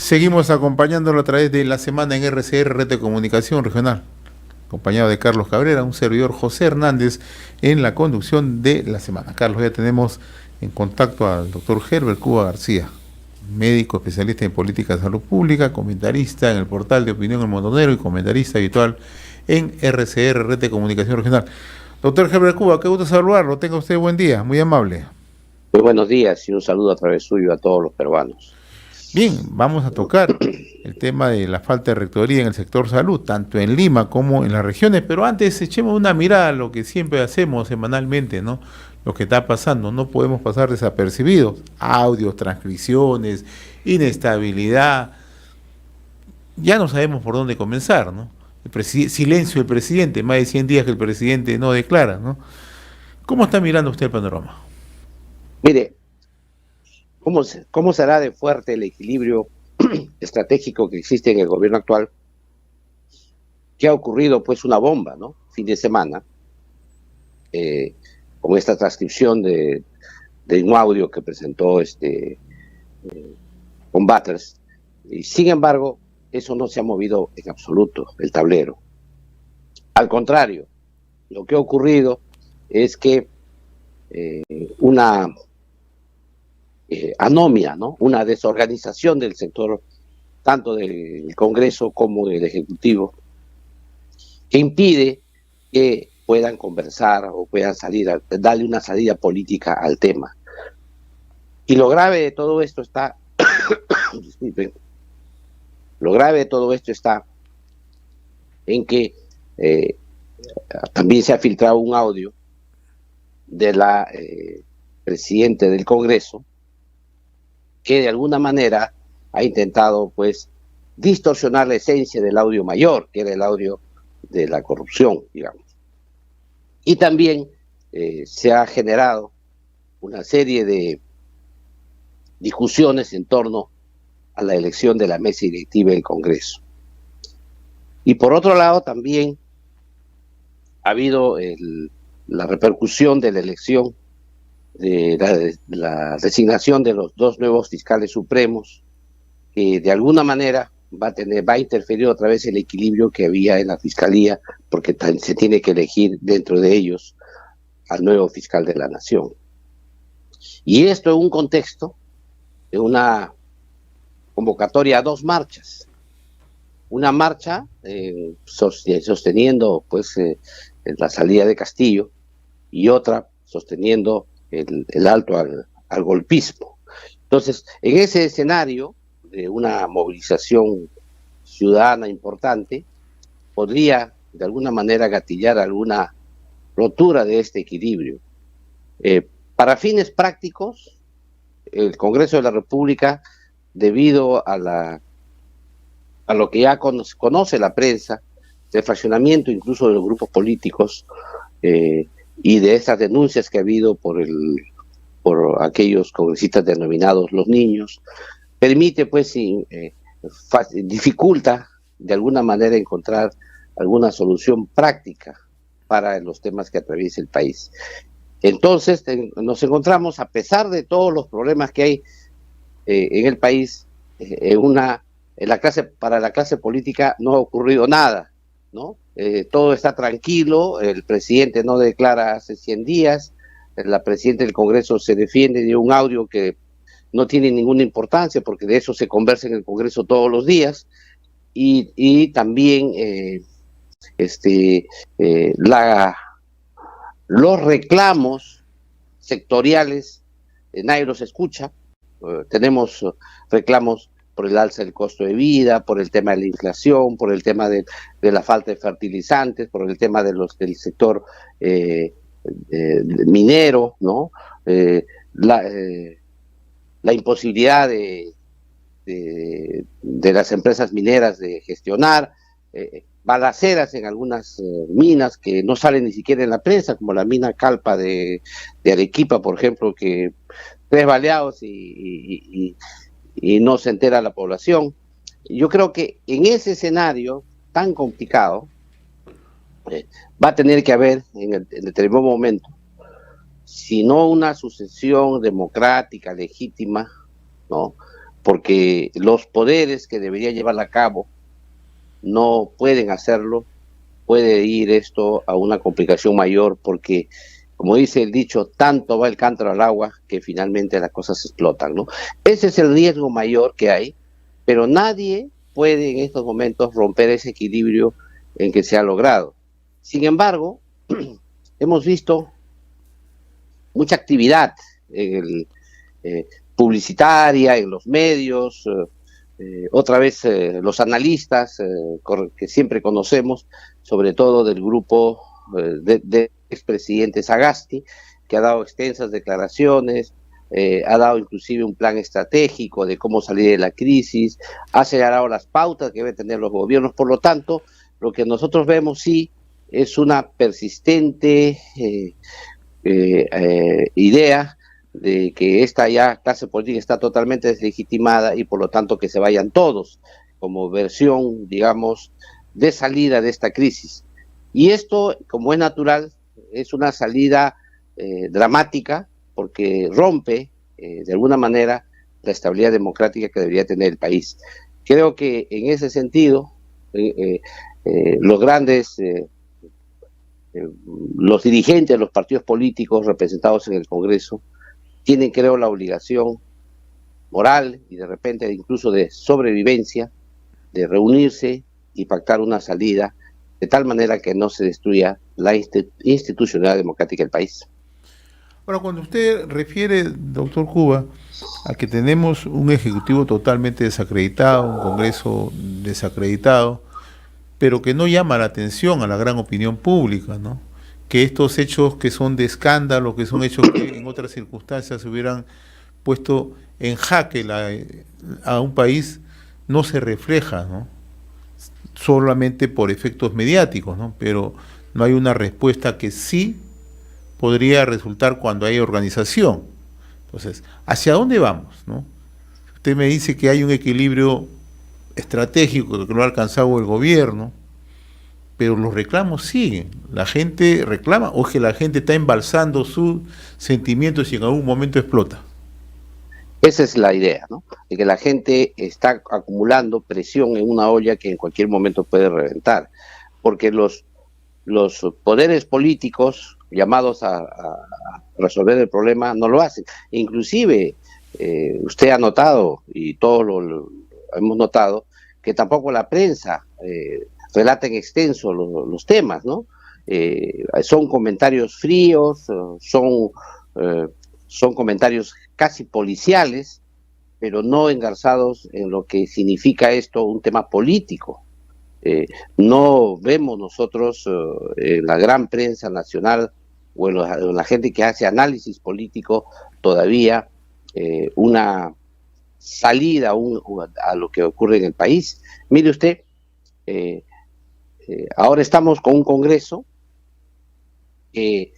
Seguimos acompañándolo a través de la semana en RCR, Red de Comunicación Regional, acompañado de Carlos Cabrera, un servidor José Hernández en la conducción de la semana. Carlos, ya tenemos en contacto al doctor Herbert Cuba García, médico especialista en política de salud pública, comentarista en el portal de Opinión El Montonero y comentarista habitual en RCR, Red de Comunicación Regional. Doctor Herbert Cuba, qué gusto saludarlo, tenga usted buen día, muy amable. Muy buenos días y un saludo a través suyo a todos los peruanos. Bien, vamos a tocar el tema de la falta de rectoría en el sector salud, tanto en Lima como en las regiones, pero antes echemos una mirada a lo que siempre hacemos semanalmente, ¿no? Lo que está pasando, no podemos pasar desapercibidos, audios, transcripciones, inestabilidad, ya no sabemos por dónde comenzar, ¿no? Silencio del presidente, más de 100 días que el presidente no declara, ¿no? ¿Cómo está mirando usted el panorama? Mire, ¿cómo será de fuerte el equilibrio estratégico que existe en el gobierno actual? ¿Qué ha ocurrido? Pues una bomba, ¿no? Fin de semana, con esta transcripción de un audio que presentó con Butters. Y sin embargo, eso no se ha movido en absoluto, el tablero. Al contrario, lo que ha ocurrido es que una anomia, ¿no? Una desorganización del sector, tanto del Congreso como del Ejecutivo, que impide que puedan conversar o puedan darle una salida política al tema. Y lo grave de todo esto está, disculpen, lo grave de todo esto está en que también se ha filtrado un audio de la presidente del Congreso, que de alguna manera ha intentado, pues, distorsionar la esencia del audio mayor, que era el audio de la corrupción, digamos. Y también se ha generado una serie de discusiones en torno a la elección de la mesa directiva del Congreso. Y por otro lado, también ha habido la repercusión de la elección de la designación de los dos nuevos fiscales supremos, que de alguna manera va a interferir otra vez el equilibrio que había en la fiscalía, porque se tiene que elegir dentro de ellos al nuevo fiscal de la nación. Y esto en un contexto de una convocatoria a dos marchas. Una marcha sosteniendo pues la salida de Castillo y otra sosteniendo el alto al golpismo. Entonces, en ese escenario de una movilización ciudadana importante, podría de alguna manera gatillar alguna rotura de este equilibrio. Para fines prácticos, el Congreso de la República, debido a lo que ya conoce la prensa, del fraccionamiento incluso de los grupos políticos, y de estas denuncias que ha habido por aquellos congresistas denominados los niños, permite, pues, dificulta de alguna manera encontrar alguna solución práctica para los temas que atraviesa el país. Entonces, nos encontramos, a pesar de todos los problemas que hay en el país, para la clase política no ha ocurrido nada, ¿no? Todo está tranquilo, el presidente no declara hace 100 días, la presidenta del Congreso se defiende de un audio que no tiene ninguna importancia, porque de eso se conversa en el Congreso todos los días, y también los reclamos sectoriales, nadie los escucha. Tenemos reclamos por el alza del costo de vida, por el tema de la inflación, por el tema de la falta de fertilizantes, por el tema del sector minero, ¿no? La imposibilidad de las empresas mineras de gestionar, balaceras en algunas minas que no salen ni siquiera en la prensa, como la mina Calpa de Arequipa, por ejemplo, que 3 baleados y no se entera la población. Yo creo que en ese escenario tan complicado va a tener que haber en determinado momento, si no una sucesión democrática, legítima, ¿no?, porque los poderes que deberían llevarla a cabo no pueden hacerlo. Puede ir esto a una complicación mayor porque, como dice el dicho, tanto va el cántaro al agua que finalmente las cosas explotan, ¿no? Ese es el riesgo mayor que hay, pero nadie puede en estos momentos romper ese equilibrio en que se ha logrado. Sin embargo, hemos visto mucha actividad en publicitaria, en los medios, otra vez los analistas que siempre conocemos, sobre todo del grupo de expresidente Sagasti, que ha dado extensas declaraciones, ha dado inclusive un plan estratégico de cómo salir de la crisis, ha señalado las pautas que deben tener los gobiernos. Por lo tanto, lo que nosotros vemos sí es una persistente idea de que esta ya clase política está totalmente deslegitimada y por lo tanto que se vayan todos como versión, digamos, de salida de esta crisis. Y esto, como es natural, es una salida dramática porque rompe de alguna manera la estabilidad democrática que debería tener el país. Creo que en ese sentido los grandes los dirigentes, los partidos políticos representados en el Congreso tienen, creo, la obligación moral y de repente incluso de sobrevivencia de reunirse y pactar una salida de tal manera que no se destruya la institucionalidad democrática del país. Bueno, cuando usted refiere, doctor Cuba, a que tenemos un ejecutivo totalmente desacreditado, un Congreso desacreditado, pero que no llama la atención a la gran opinión pública, ¿no? Que estos hechos que son de escándalo, que son hechos que en otras circunstancias se hubieran puesto en jaque a un país, no se refleja, ¿no? Solamente por efectos mediáticos, ¿no? Pero no hay una respuesta que sí podría resultar cuando hay organización. Entonces, ¿hacia dónde vamos, no? Usted me dice que hay un equilibrio estratégico que no ha alcanzado el gobierno, pero los reclamos siguen. La gente reclama, o es que la gente está embalsando sus sentimientos y en algún momento explota. Esa es la idea, ¿no? De que la gente está acumulando presión en una olla que en cualquier momento puede reventar, porque los poderes políticos llamados a resolver el problema no lo hacen. Inclusive, usted ha notado, y todos lo hemos notado, que tampoco la prensa relata en extenso los temas, ¿no? Son comentarios fríos, son comentarios casi policiales, pero no engarzados en lo que significa esto un tema político. No vemos nosotros en la gran prensa nacional o en la gente que hace análisis político todavía una salida a lo que ocurre en el país. Mire usted, ahora estamos con un Congreso que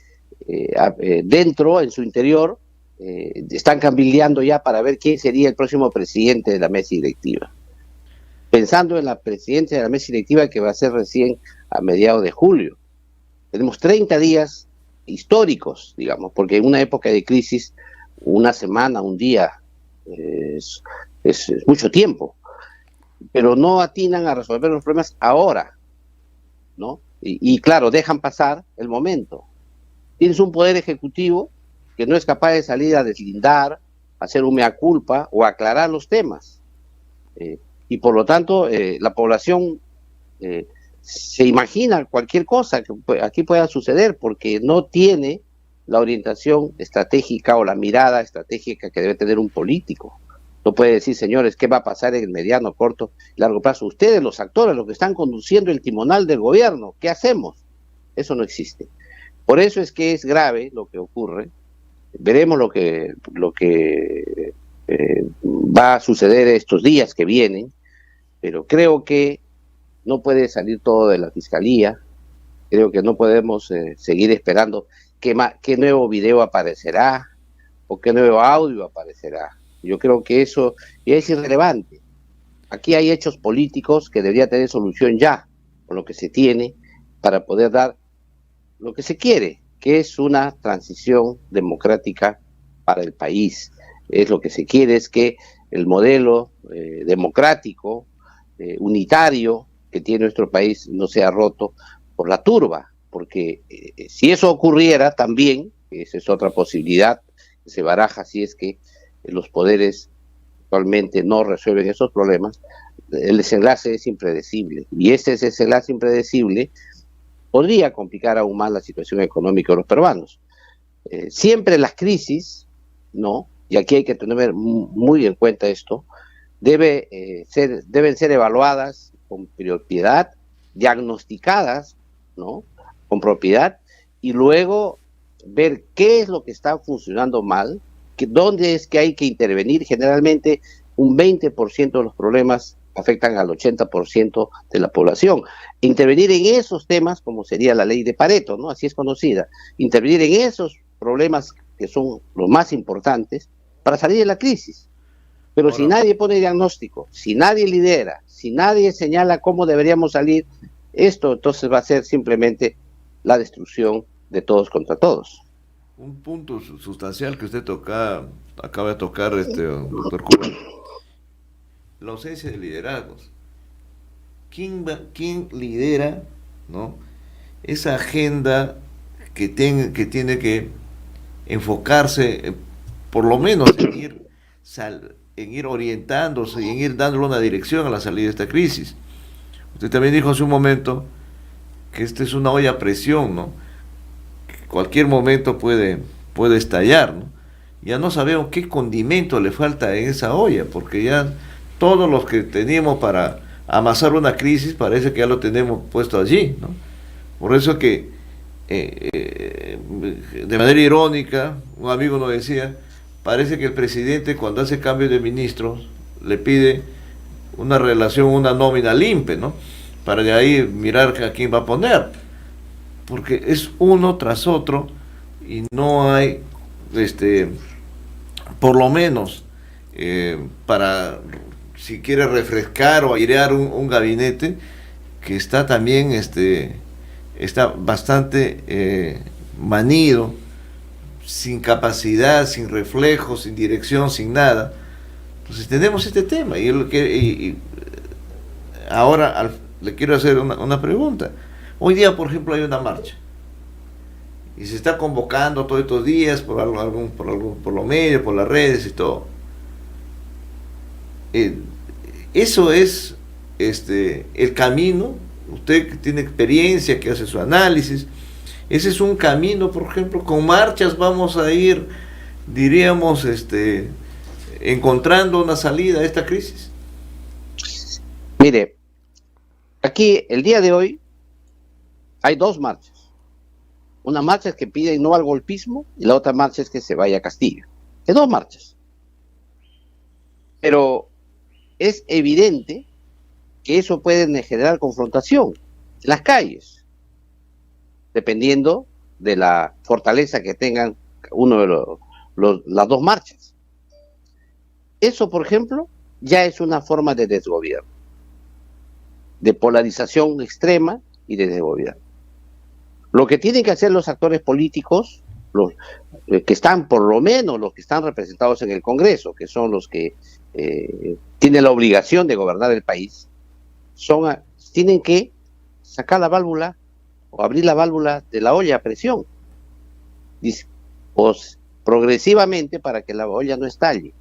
dentro, en su interior, están cabildeando ya para ver quién sería el próximo presidente de la mesa directiva. Pensando en la presidencia de la mesa directiva que va a ser recién a mediados de julio. Tenemos 30 días históricos, digamos, porque en una época de crisis, una semana, un día, es mucho tiempo, pero no atinan a resolver los problemas ahora, ¿no? Y claro, dejan pasar el momento. Tienes un poder ejecutivo que no es capaz de salir a deslindar, hacer un mea culpa o aclarar los temas. Y por lo tanto, la población se imagina cualquier cosa que aquí pueda suceder porque no tiene la orientación estratégica o la mirada estratégica que debe tener un político. No puede decir, señores, ¿qué va a pasar en el mediano, corto y largo plazo? Ustedes, los actores, los que están conduciendo el timonal del gobierno, ¿qué hacemos? Eso no existe. Por eso es que es grave lo que ocurre. Veremos lo que va a suceder estos días que vienen, pero creo que no puede salir todo de la fiscalía. Creo que no podemos seguir esperando qué nuevo video aparecerá o qué nuevo audio aparecerá. Yo creo que eso ya es irrelevante. Aquí hay hechos políticos que debería tener solución ya, con lo que se tiene, para poder dar lo que se quiere, que es una transición democrática para el país. Es lo que se quiere, es que el modelo democrático, unitario que tiene nuestro país no sea roto por la turba, porque si eso ocurriera también, esa es otra posibilidad que se baraja si es que los poderes actualmente no resuelven esos problemas, el desenlace es impredecible, y ese desenlace impredecible podría complicar aún más la situación económica de los peruanos. Siempre las crisis, ¿no? Y aquí hay que tener muy en cuenta esto, deben ser evaluadas con propiedad, diagnosticadas, ¿no? Con propiedad, y luego ver qué es lo que está funcionando mal, dónde es que hay que intervenir. Generalmente un 20% de los problemas afectan al 80% de la población. Intervenir en esos temas, como sería la ley de Pareto, ¿no? Así es conocida. Intervenir en esos problemas que son los más importantes para salir de la crisis. Pero si nadie pone diagnóstico, si nadie lidera, si nadie señala cómo deberíamos salir, esto entonces va a ser simplemente la destrucción de todos contra todos. Un punto sustancial que usted acaba de tocar, doctor Cuba, la ausencia de liderazgos. ¿Quién lidera, ¿no?, esa agenda que tiene que enfocarse, por lo menos en ir orientándose y en ir dándole una dirección a la salida de esta crisis? Usted también dijo hace un momento que esta es una olla a presión, ¿no? Que cualquier momento puede estallar, ¿no? Ya no sabemos qué condimento le falta en esa olla, porque ya todos los que teníamos para amasar una crisis parece que ya lo tenemos puesto allí, ¿no? Por eso que de manera irónica, un amigo nos decía, parece que el presidente cuando hace cambio de ministros le pide una relación, una nómina limpia, ¿no?, para de ahí mirar a quién va a poner, porque es uno tras otro y no hay, por lo menos, para, si quiere refrescar o airear un gabinete que está también, está bastante manido, sin capacidad, sin reflejo, sin dirección, sin nada. Entonces tenemos este tema y ahora le quiero hacer una pregunta. Hoy día, por ejemplo, hay una marcha y se está convocando todos estos días por los medios, por las redes y todo. Eso es el camino. Usted que tiene experiencia, que hace su análisis, ese es un camino. Por ejemplo, con marchas vamos a ir, diríamos, encontrando una salida a esta crisis. Mire, aquí el día de hoy hay dos marchas. Una marcha es que pide no al golpismo y la otra marcha es que se vaya a Castillo. Hay dos marchas. Pero es evidente que eso puede generar confrontación en las calles, dependiendo de la fortaleza que tengan uno de las dos marchas. Eso, por ejemplo, ya es una forma de desgobierno, de polarización extrema y de desgobierno. Lo que tienen que hacer los actores políticos, los que están, por lo menos los que están representados en el Congreso, que son los que tienen la obligación de gobernar el país, tienen que sacar la válvula o abrir la válvula de la olla a presión, progresivamente, para que la olla no estalle.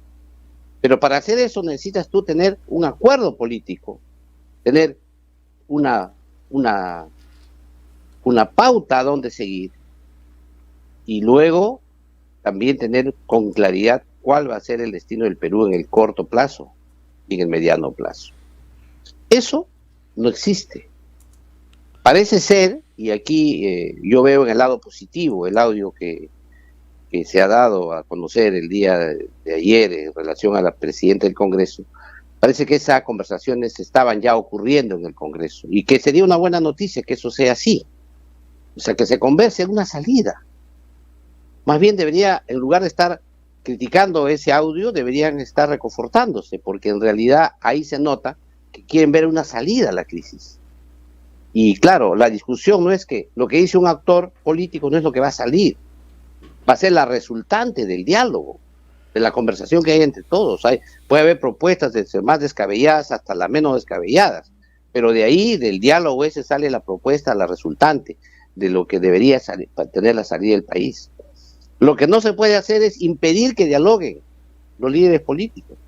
Pero para hacer eso necesitas tú tener un acuerdo político, tener una pauta a dónde seguir, y luego también tener con claridad cuál va a ser el destino del Perú en el corto plazo y en el mediano plazo. Eso no existe. Parece ser, y aquí yo veo en el lado positivo el audio que se ha dado a conocer el día de ayer en relación a la presidenta del Congreso, parece que esas conversaciones estaban ya ocurriendo en el Congreso y que sería una buena noticia que eso sea así. O sea, que se converse en una salida. Más bien debería, en lugar de estar criticando ese audio, deberían estar reconfortándose, porque en realidad ahí se nota que quieren ver una salida a la crisis. Y claro, la discusión no es que lo que dice un actor político no es lo que va a salir, va a ser la resultante del diálogo. de la conversación que hay entre todos. Puede haber propuestas desde más descabelladas hasta las menos descabelladas, pero de ahí, del diálogo ese, sale la propuesta, la resultante de lo que debería tener la salida del país. Lo que no se puede hacer es impedir que dialoguen los líderes políticos,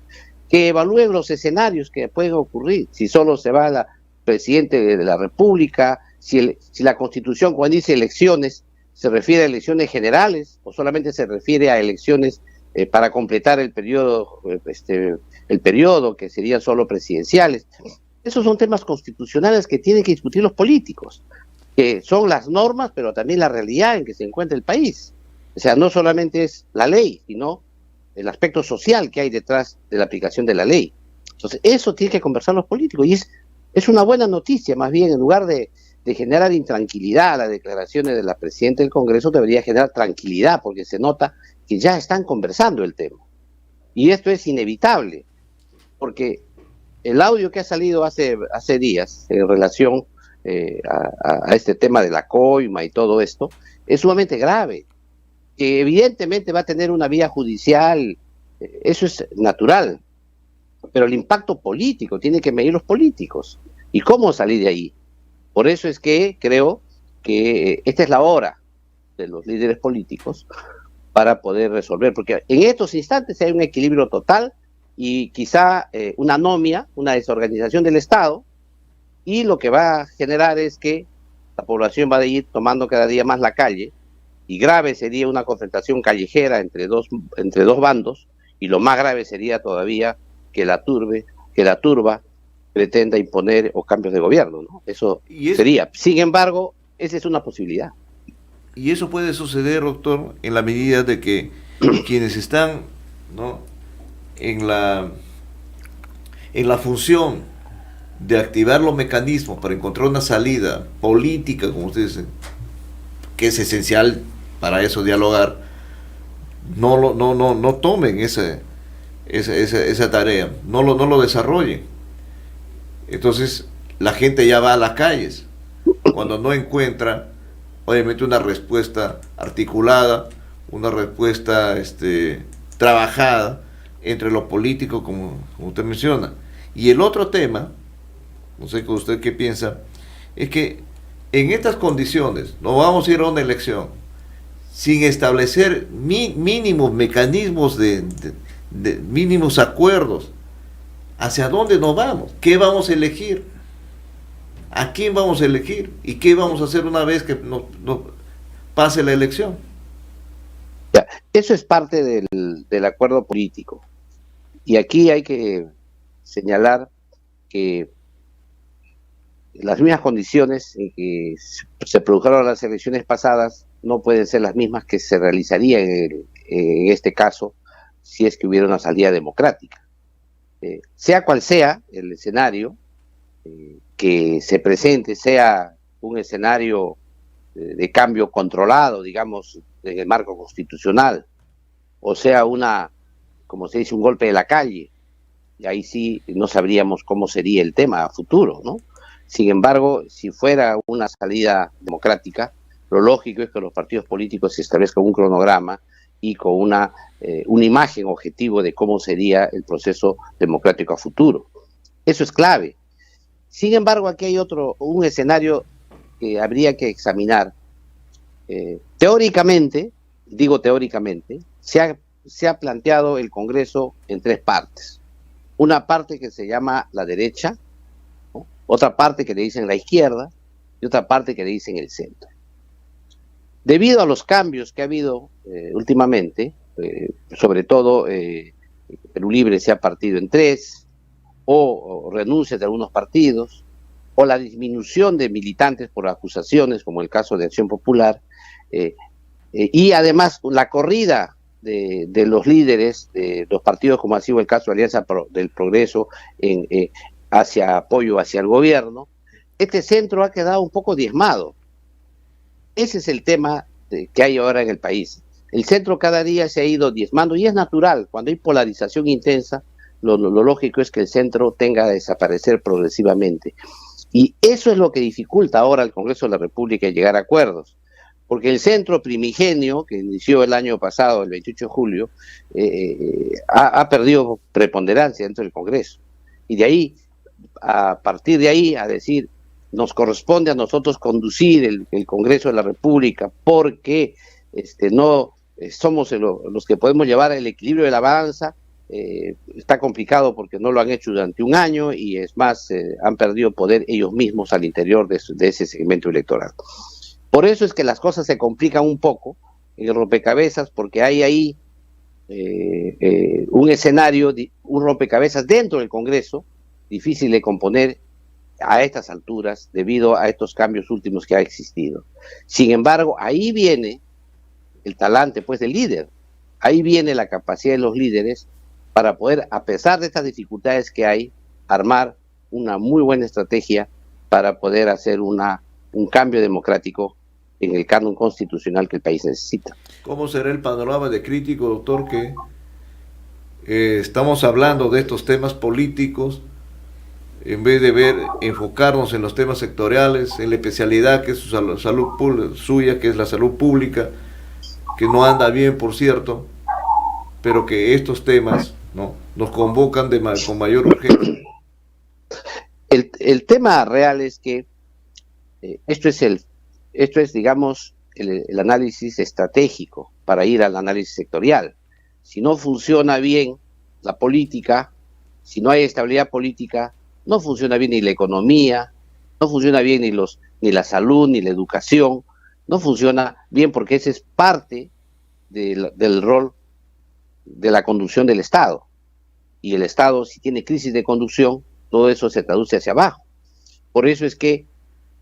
que evalúen los escenarios que pueden ocurrir, si solo se va la presidente de la República, si la Constitución, cuando dice elecciones, se refiere a elecciones generales o solamente se refiere a elecciones para completar el periodo que serían solo presidenciales. Esos son temas constitucionales que tienen que discutir los políticos, que son las normas, pero también la realidad en que se encuentra el país. O sea, no solamente es la ley, sino el aspecto social que hay detrás de la aplicación de la ley. Entonces, eso tiene que conversar los políticos, y es una buena noticia, más bien, en lugar de generar intranquilidad. Las declaraciones de la presidenta del Congreso debería generar tranquilidad, porque se nota que ya están conversando el tema. Y esto es inevitable, porque el audio que ha salido hace días en relación a este tema de la coima y todo esto, es sumamente grave, que evidentemente va a tener una vía judicial, eso es natural, pero el impacto político tiene que medir los políticos. ¿Y cómo salir de ahí? Por eso es que creo que esta es la hora de los líderes políticos para poder resolver, porque en estos instantes hay un equilibrio total y quizá una anomia, una desorganización del Estado, y lo que va a generar es que la población va a ir tomando cada día más la calle, y grave sería una confrontación callejera entre dos bandos, y lo más grave sería todavía que la turba pretenda imponer o cambios de gobierno, ¿no? Eso sería. Sin embargo, esa es una posibilidad. Y eso puede suceder, doctor, en la medida de que quienes están, ¿no?, en la función de activar los mecanismos para encontrar una salida política, como usted dice, que es esencial para eso dialogar, no tomen esa tarea, no lo desarrollen. Entonces la gente ya va a las calles cuando no encuentra, obviamente, una respuesta articulada, una respuesta trabajada entre los políticos, como usted menciona. Y el otro tema, no sé usted qué piensa, es que en estas condiciones no vamos a ir a una elección sin establecer mínimos mecanismos de mínimos acuerdos. ¿Hacia dónde nos vamos? ¿Qué vamos a elegir? ¿A quién vamos a elegir? ¿Y qué vamos a hacer una vez que nos pase la elección? Ya, eso es parte del acuerdo político. Y aquí hay que señalar que las mismas condiciones en que se produjeron las elecciones pasadas no pueden ser las mismas que se realizarían en este caso si es que hubiera una salida democrática. Sea cual sea el escenario que se presente, sea un escenario de cambio controlado, digamos, en el marco constitucional, o sea como se dice, un golpe de la calle, y ahí sí no sabríamos cómo sería el tema a futuro, ¿no? Sin embargo, si fuera una salida democrática, lo lógico es que los partidos políticos se establezcan un cronograma y con una imagen objetivo de cómo sería el proceso democrático a futuro. Eso es clave. Sin embargo, aquí hay un escenario que habría que examinar. Teóricamente, se ha planteado el Congreso en tres partes. Una parte que se llama la derecha, ¿no?, otra parte que le dicen la izquierda y otra parte que le dicen el centro. Debido a los cambios que ha habido últimamente, sobre todo Perú Libre se ha partido en tres, o renuncias de algunos partidos, o la disminución de militantes por acusaciones, como el caso de Acción Popular, y además la corrida de los líderes de los partidos, como ha sido el caso de Alianza del Progreso, hacia apoyo hacia el gobierno. Este centro ha quedado un poco diezmado. Ese es el tema que hay ahora en el país. El centro cada día se ha ido diezmando, y es natural. Cuando hay polarización intensa, lo lógico es que el centro tenga a desaparecer progresivamente. Y eso es lo que dificulta ahora al Congreso de la República llegar a acuerdos, porque el centro primigenio, que inició el año pasado, el 28 de julio, ha perdido preponderancia dentro del Congreso. Y de ahí, a partir de ahí, a decir, nos corresponde a nosotros conducir el Congreso de la República, porque no somos los que podemos llevar el equilibrio de la balanza. Está complicado porque no lo han hecho durante un año y es más, han perdido poder ellos mismos al interior de ese segmento electoral. Por eso es que las cosas se complican un poco en el rompecabezas, porque hay ahí un escenario, un rompecabezas dentro del Congreso, difícil de componer a estas alturas debido a estos cambios últimos que ha existido. Sin embargo, ahí viene el talante pues del líder, ahí viene la capacidad de los líderes para poder, a pesar de estas dificultades que hay, armar una muy buena estrategia para poder hacer un cambio democrático en el canon constitucional que el país necesita. ¿Cómo será el panorama de crítico, doctor, que estamos hablando de estos temas políticos en vez de enfocarnos en los temas sectoriales, en la especialidad que es su salud suya, que es la salud pública, que no anda bien, por cierto, pero que estos temas, ¿no?, nos convocan con mayor urgencia? El tema real es que esto es, digamos, el análisis estratégico para ir al análisis sectorial. Si no funciona bien la política, si no hay estabilidad política, no funciona bien ni la economía, no funciona bien ni la salud, ni la educación, no funciona bien porque ese es parte del rol de la conducción del Estado. Y el Estado, si tiene crisis de conducción, todo eso se traduce hacia abajo. Por eso es que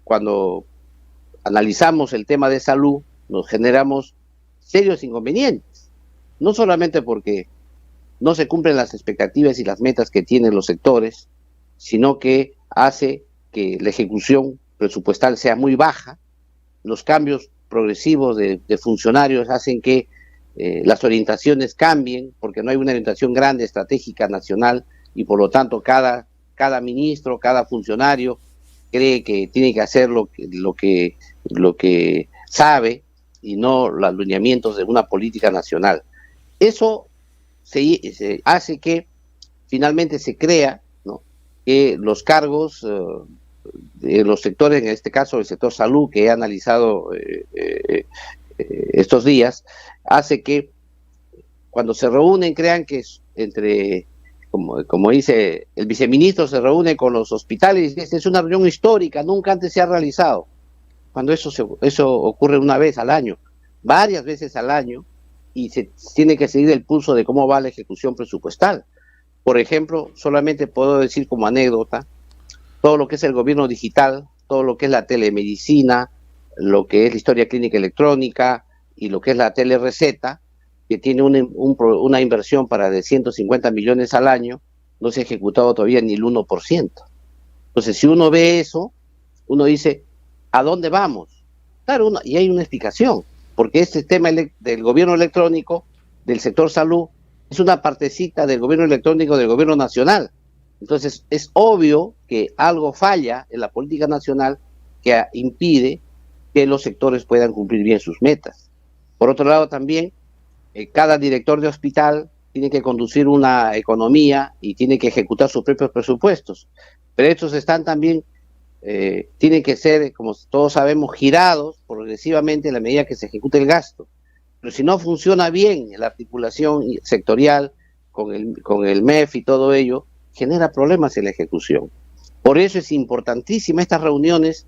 cuando analizamos el tema de salud, nos generamos serios inconvenientes. No solamente porque no se cumplen las expectativas y las metas que tienen los sectores, sino que hace que la ejecución presupuestal sea muy baja. Los cambios progresivos de funcionarios hacen que las orientaciones cambien, porque no hay una orientación grande, estratégica, nacional, y por lo tanto cada ministro, cada funcionario cree que tiene que hacer lo que sabe y no los lineamientos de una política nacional. Eso se hace que finalmente se crea, ¿no?, que los cargos de los sectores, en este caso el sector salud que he analizado estos días, hace que cuando se reúnen crean que como dice el viceministro, se reúne con los hospitales y dice, es una reunión histórica, nunca antes se ha realizado, cuando eso ocurre una vez al año, varias veces al año, y se tiene que seguir el pulso de cómo va la ejecución presupuestal. Por ejemplo, solamente puedo decir como anécdota, todo lo que es el gobierno digital, todo lo que es la telemedicina, lo que es la historia clínica electrónica y lo que es la telereceta, que tiene una inversión para de 150 millones al año, no se ha ejecutado todavía ni el 1%. Entonces, si uno ve eso, uno dice, ¿a dónde vamos? Claro, y hay una explicación, porque este tema del gobierno electrónico, del sector salud, es una partecita del gobierno electrónico del gobierno nacional. Entonces, es obvio que algo falla en la política nacional que impide que los sectores puedan cumplir bien sus metas. Por otro lado, también, cada director de hospital tiene que conducir una economía y tiene que ejecutar sus propios presupuestos. Pero estos están también, tienen que ser, como todos sabemos, girados progresivamente en la medida que se ejecute el gasto. Pero si no funciona bien la articulación sectorial con el MEF y todo ello, genera problemas en la ejecución. Por eso es importantísima estas reuniones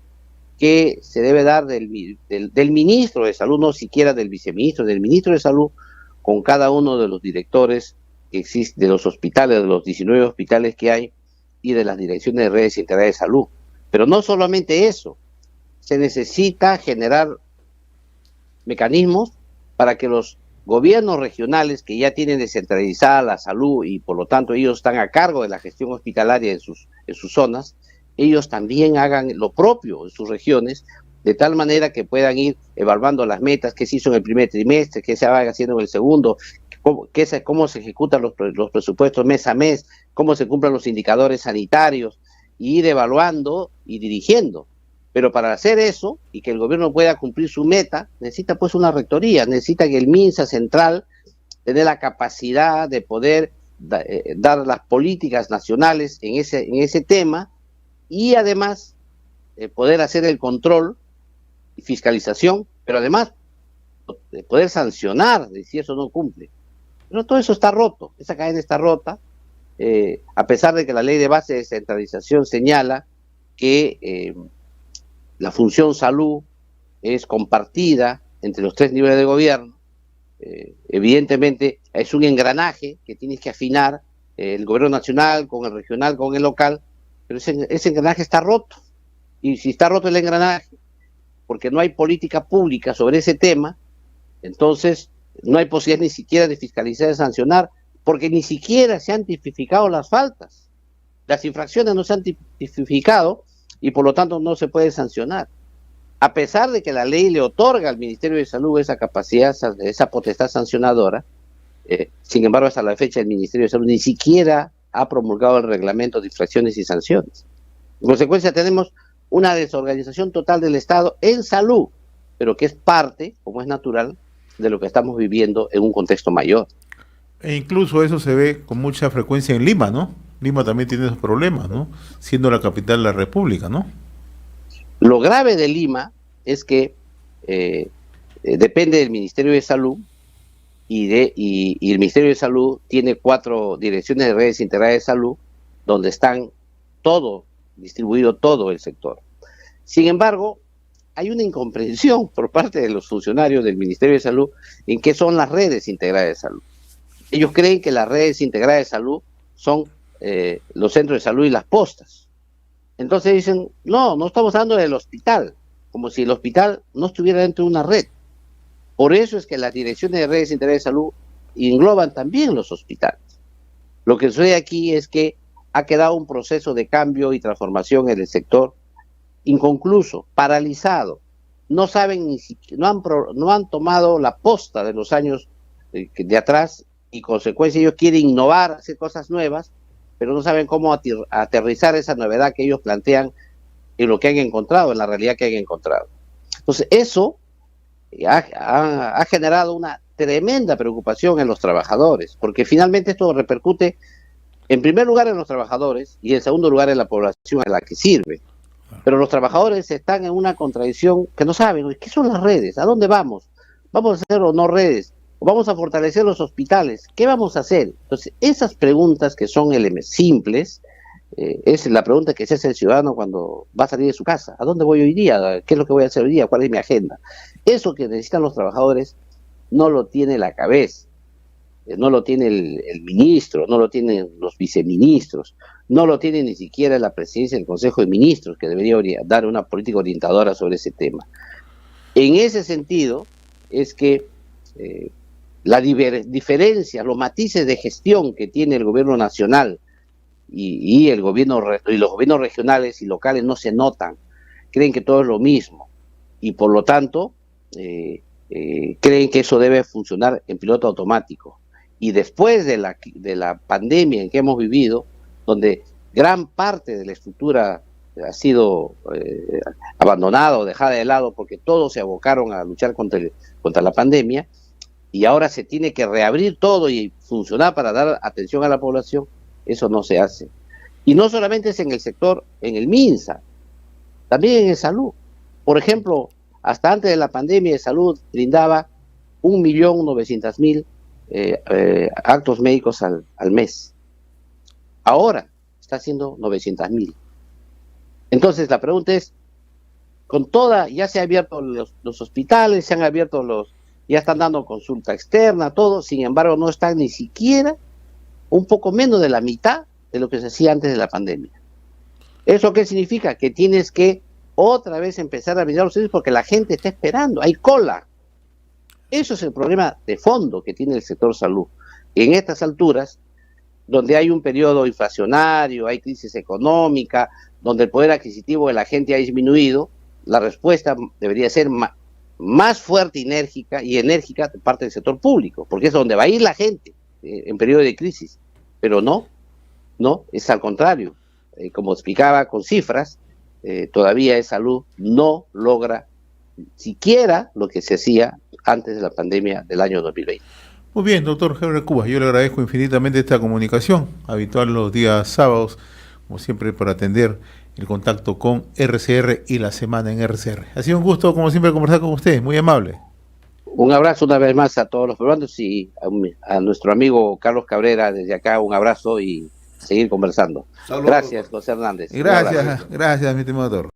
que se debe dar del ministro de Salud, no siquiera del viceministro, del ministro de Salud, con cada uno de los directores que existen, de los hospitales, de los 19 hospitales que hay, y de las direcciones de redes integrales de salud. Pero no solamente eso, se necesita generar mecanismos para que los gobiernos regionales que ya tienen descentralizada la salud y por lo tanto ellos están a cargo de la gestión hospitalaria en sus zonas, ellos también hagan lo propio en sus regiones, de tal manera que puedan ir evaluando las metas, qué se hizo en el primer trimestre, qué se va haciendo en el segundo, cómo se ejecutan los presupuestos mes a mes, cómo se cumplen los indicadores sanitarios, y ir evaluando y dirigiendo. Pero para hacer eso y que el gobierno pueda cumplir su meta, necesita pues una rectoría, necesita que el MINSA central tenga la capacidad de poder dar las políticas nacionales en ese tema y además poder hacer el control y fiscalización, pero además de poder sancionar de si eso no cumple. Pero todo eso está roto, esa cadena está rota, a pesar de que la ley de base de descentralización señala que la función salud es compartida entre los 3 niveles de gobierno. Evidentemente es un engranaje que tienes que afinar el gobierno nacional con el regional, con el local, pero ese engranaje está roto. Y si está roto el engranaje, porque no hay política pública sobre ese tema, entonces no hay posibilidad ni siquiera de fiscalizar y sancionar, porque ni siquiera se han tipificado las faltas. Las infracciones no se han tipificado y por lo tanto no se puede sancionar. A pesar de que la ley le otorga al Ministerio de Salud esa capacidad, esa potestad sancionadora, sin embargo hasta la fecha el Ministerio de Salud ni siquiera ha promulgado el reglamento de infracciones y sanciones. En consecuencia tenemos una desorganización total del Estado en salud, pero que es parte, como es natural, de lo que estamos viviendo en un contexto mayor. E incluso eso se ve con mucha frecuencia en Lima, ¿no? Lima también tiene esos problemas, ¿no? Siendo la capital de la República, ¿no? Lo grave de Lima es que depende del Ministerio de Salud y el Ministerio de Salud tiene 4 direcciones de redes integradas de salud donde están distribuido todo el sector. Sin embargo, hay una incomprensión por parte de los funcionarios del Ministerio de Salud en qué son las redes integradas de salud. Ellos creen que las redes integradas de salud son los centros de salud y las postas. Entonces dicen, no estamos hablando del hospital, como si el hospital no estuviera dentro de una red. Por eso es que las direcciones de redes integradas de salud engloban también los hospitales. Lo que sucede aquí es que ha quedado un proceso de cambio y transformación en el sector inconcluso, paralizado. No saben ni siquiera, no han tomado la posta de los años de atrás y consecuencia ellos quieren innovar, hacer cosas nuevas, pero no saben cómo aterrizar esa novedad que ellos plantean en lo que han encontrado, en la realidad que han encontrado. Entonces eso ha generado una tremenda preocupación en los trabajadores, porque finalmente esto repercute en primer lugar en los trabajadores y en segundo lugar en la población a la que sirve. Pero los trabajadores están en una contradicción que no saben, ¿qué son las redes? ¿A dónde vamos? ¿Vamos a hacer o no redes? ¿O vamos a fortalecer los hospitales? ¿Qué vamos a hacer? Entonces, esas preguntas que son simples, es la pregunta que se hace el ciudadano cuando va a salir de su casa. ¿A dónde voy hoy día? ¿Qué es lo que voy a hacer hoy día? ¿Cuál es mi agenda? Eso que necesitan los trabajadores no lo tiene la cabeza. No lo tiene el ministro, no lo tienen los viceministros, no lo tiene ni siquiera la presidencia del Consejo de Ministros, que debería dar una política orientadora sobre ese tema. En ese sentido, es que la diferencia, los matices de gestión que tiene el gobierno nacional y los gobiernos regionales y locales no se notan, creen que todo es lo mismo, y por lo tanto, creen que eso debe funcionar en piloto automático. Y después de la pandemia en que hemos vivido, donde gran parte de la estructura ha sido abandonada o dejada de lado porque todos se abocaron a luchar contra la pandemia, y ahora se tiene que reabrir todo y funcionar para dar atención a la población, eso no se hace. Y no solamente es en el sector, en el MINSA, también en salud. Por ejemplo, hasta antes de la pandemia de salud brindaba 1.900.000 actos médicos al mes. Ahora está haciendo 900.000. Entonces la pregunta es, ya se han abierto los hospitales, se han abierto ya están dando consulta externa, todo, sin embargo no están ni siquiera un poco menos de la mitad de lo que se hacía antes de la pandemia. ¿Eso qué significa? Que tienes que otra vez empezar a brindar los servicios porque la gente está esperando, hay cola. Eso es el problema de fondo que tiene el sector salud. En estas alturas, donde hay un periodo inflacionario, hay crisis económica, donde el poder adquisitivo de la gente ha disminuido, la respuesta debería ser más fuerte y enérgica de parte del sector público, porque es donde va a ir la gente en periodo de crisis. Pero no, es al contrario. Como explicaba con cifras, todavía esa salud no logra siquiera lo que se hacía antes de la pandemia del año 2020. Muy bien, doctor Heber Cubas, yo le agradezco infinitamente esta comunicación, habitual los días sábados, como siempre, por atender el contacto con RCR y la semana en RCR. Ha sido un gusto, como siempre, conversar con usted, muy amable. Un abrazo una vez más a todos los peruanos y a nuestro amigo Carlos Cabrera, desde acá un abrazo y seguir conversando. Saludos. Gracias, José Hernández. Gracias, mi estimado doctor.